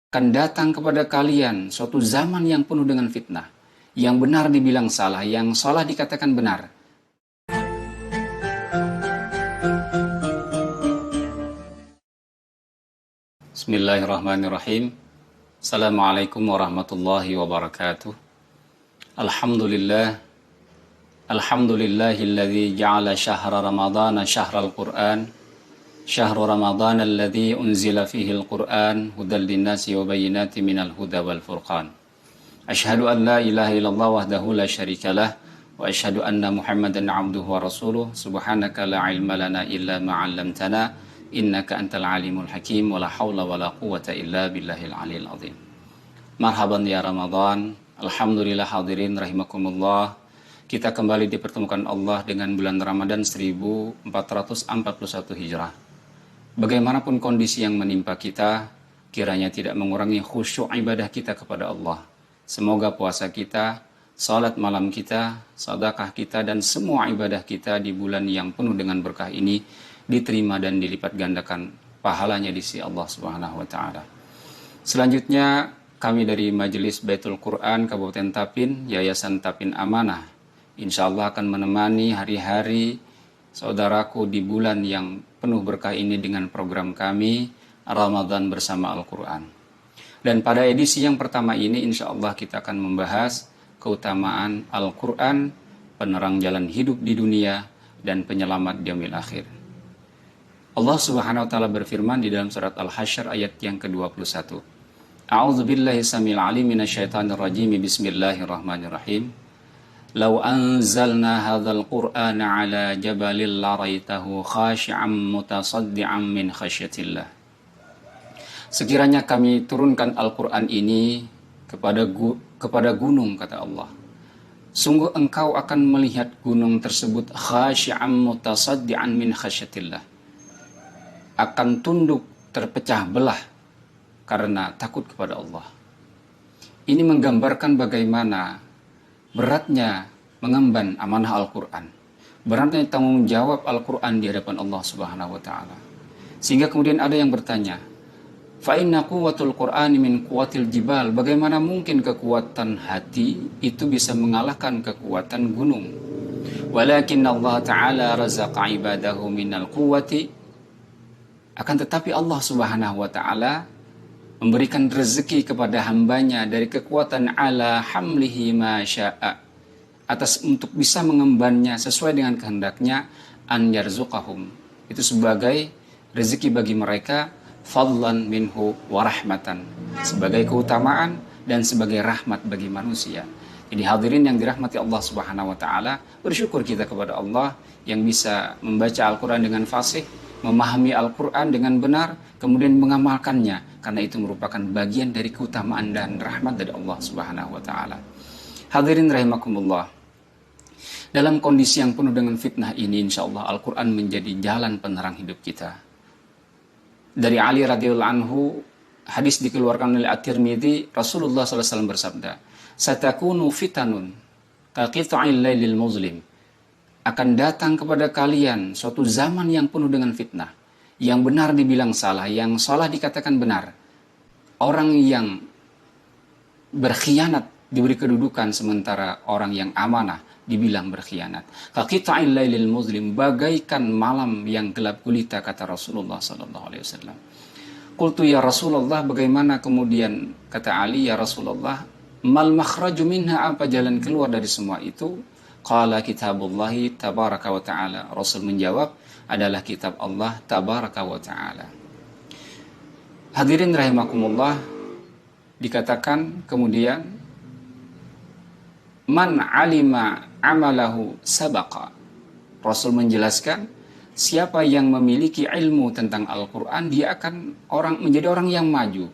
Akan datang kepada kalian suatu zaman yang penuh dengan fitnah. Yang benar dibilang salah, yang salah dikatakan benar. Bismillahirrahmanirrahim. Assalamualaikum warahmatullahi wabarakatuh. Alhamdulillah. Alhamdulillahilladzi ja'ala syahra ramadana syahral Qur'an. Syahru ramadana alladzi unzila fihi al-Qur'an hudal linnasi wa bayyinatin minal huda wal furqan. Asyhadu an la ilaha illallah wahdahu la syarikalah wa asyhadu anna Muhammadan 'abduhu wa rasuluh. Subhanaka la ilma lana illa ma 'allamtana innaka antal alimul hakim wa la haula wa la quwwata illa billahil aliyil azim. Marhaban ya Ramadan. Alhamdulillah hadirin rahimakumullah. Kita kembali dipertemukan Allah dengan bulan Ramadan 1441 Hijrah. Bagaimanapun kondisi yang menimpa kita, kiranya tidak mengurangi khusyuk ibadah kita kepada Allah. Semoga puasa kita, salat malam kita, sedekah kita, dan semua ibadah kita di bulan yang penuh dengan berkah ini diterima dan dilipat gandakan pahalanya di sisi Allah Subhanahu wa taala. Selanjutnya, kami dari Majelis Baitul Quran Kabupaten Tapin, Yayasan Tapin Amanah, insya Allah akan menemani hari-hari saudaraku di bulan yang penuh berkah ini dengan program kami Ramadan bersama Al-Quran. Dan pada edisi yang pertama ini insya Allah kita akan membahas keutamaan Al-Quran, penerang jalan hidup di dunia dan penyelamat di yaumil akhir. Allah Subhanahu wa taala berfirman di dalam surat Al-Hasyr ayat yang ke-21. A'udzubillahi samil alim minasyaitonir rajim. Bismillahirrahmanirrahim. Lau anzalna hadzal qur'ana 'ala jabalin laraitahu khashi'an mutasaddian min khasyatillah. Sekiranya kami turunkan Al-Quran ini kepada gunung, kata Allah, sungguh engkau akan melihat gunung tersebut khashi'an mutasaddian min khasyatillah, akan tunduk terpecah belah karena takut kepada Allah. Ini menggambarkan bagaimana beratnya mengemban amanah Al-Quran, beratnya tanggung jawab Al-Quran di hadapan Allah Subhanahu wa taala. Sehingga kemudian ada yang bertanya, fa inna quwwatul Qur'ani min quwwatil jibal. Bagaimana mungkin kekuatan hati itu bisa mengalahkan kekuatan gunung? Walakin Allah Ta'ala razaqa ibadahu minal quwwati. Akan tetapi Allah Subhanahu wa taala memberikan rezeki kepada hambanya dari kekuatan ala hamlihi ma syaa, atas untuk bisa mengembannya sesuai dengan kehendaknya, an yarzuqahum. Itu sebagai rezeki bagi mereka, fadlan minhu wa rahmatan, sebagai keutamaan dan sebagai rahmat bagi manusia. Jadi hadirin yang dirahmati Allah Subhanahu wa taala, bersyukur kita kepada Allah yang bisa membaca Al-Qur'an dengan fasih, memahami Al-Qur'an dengan benar, kemudian mengamalkannya, karena itu merupakan bagian dari keutamaan dan rahmat dari Allah Subhanahu wa taala. Hadirin rahimakumullah. Dalam kondisi yang penuh dengan fitnah ini, insyaallah Al-Qur'an menjadi jalan penerang hidup kita. Dari Ali radhiyallahu anhu, hadis dikeluarkan oleh At-Tirmidzi, Rasulullah SAW bersabda, satakunu fitanun kaqita'il lailil muzlim. Akan datang kepada kalian suatu zaman yang penuh dengan fitnah. Yang benar dibilang salah, yang salah dikatakan benar. Orang yang berkhianat diberi kedudukan, sementara orang yang amanah dibilang berkhianat. Kaqita'il lailil muzlim, bagaikan malam yang gelap gulita, kata Rasulullah sallallahu alaihi wasallam. Qultu ya Rasulullah, bagaimana kemudian, kata Ali, ya Rasulullah, mal makhraju minha, apa jalan keluar dari semua itu? Qala kitabullahi tabaraka wa ta'ala. Rasul menjawab, adalah kitab Allah tabaraka wa ta'ala. Hadirin rahimakumullah, dikatakan kemudian, man alima amalahu sabaqa. Rasul menjelaskan, siapa yang memiliki ilmu tentang Al-Quran, dia akan menjadi orang yang maju.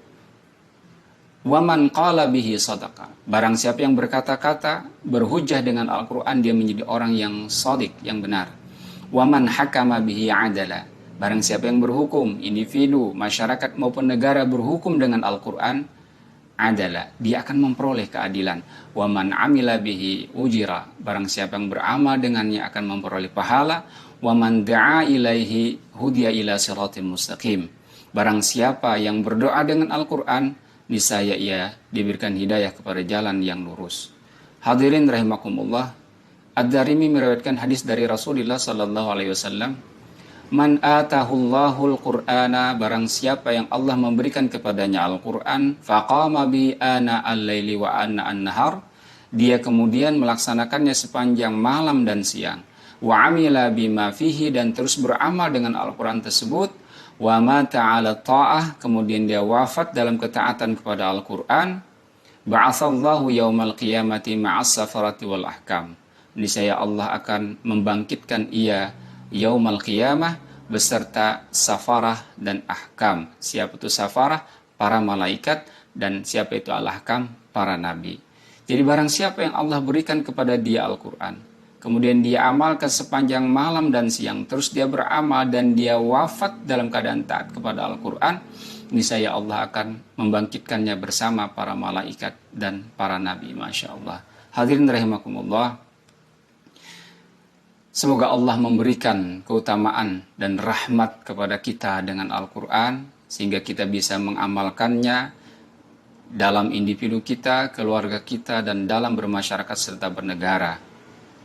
Waman qala bihi sadaqa. Barang siapa yang berkata-kata, berhujjah dengan Al-Quran, dia menjadi orang yang shadiq, yang benar. Waman hakama bihi adala. Barang siapa yang berhukum, individu, masyarakat maupun negara berhukum dengan Al-Quran, adalah dia akan memperoleh keadilan. Wa man amila bihi ujira. Barang siapa yang beramal dengannya akan memperoleh pahala. Wa man da'a ilaihi hudiya ila siratil mustaqim. Barang siapa yang berdoa dengan Al-Quran, niscaya ia diberikan hidayah kepada jalan yang lurus. Hadirin rahimakumullah, Ad-Darimi meriwayatkan hadis dari Rasulullah sallallahu alaihi wasallam, "Man atahullahul Qur'ana, barang siapa yang Allah memberikan kepadanya Al-Qur'an, faqama bi ana al-laili wa ana an-nahar, dia kemudian melaksanakannya sepanjang malam dan siang, wa amila bima fihi, dan terus beramal dengan Al-Qur'an tersebut, wa mata 'ala ta'ah, kemudian dia wafat dalam ketaatan kepada Al-Qur'an, ba'atsallahu yaumal qiyamati ma'as safarati wal ahkam." Niscaya Allah akan membangkitkan ia yaumal qiyamah beserta safarah dan ahkam. Siapa itu safarah? Para malaikat. Dan siapa itu al-ahkam? Para nabi. Jadi barang siapa yang Allah berikan kepada dia Al-Quran, kemudian dia amalkan sepanjang malam dan siang, terus dia beramal dan dia wafat dalam keadaan taat kepada Al-Quran, niscaya Allah akan membangkitkannya bersama para malaikat dan para nabi. Masya Allah. Hadirin rahimakumullah, semoga Allah memberikan keutamaan dan rahmat kepada kita dengan Al-Quran, sehingga kita bisa mengamalkannya dalam individu kita, keluarga kita, dan dalam bermasyarakat serta bernegara.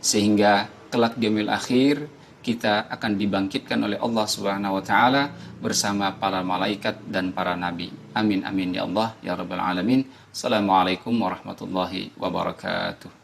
Sehingga kelak di yaumil akhir kita akan dibangkitkan oleh Allah Subhanahu wa taala bersama para malaikat dan para nabi. Amin amin ya Allah ya rabbal alamin. Assalamualaikum warahmatullahi wabarakatuh.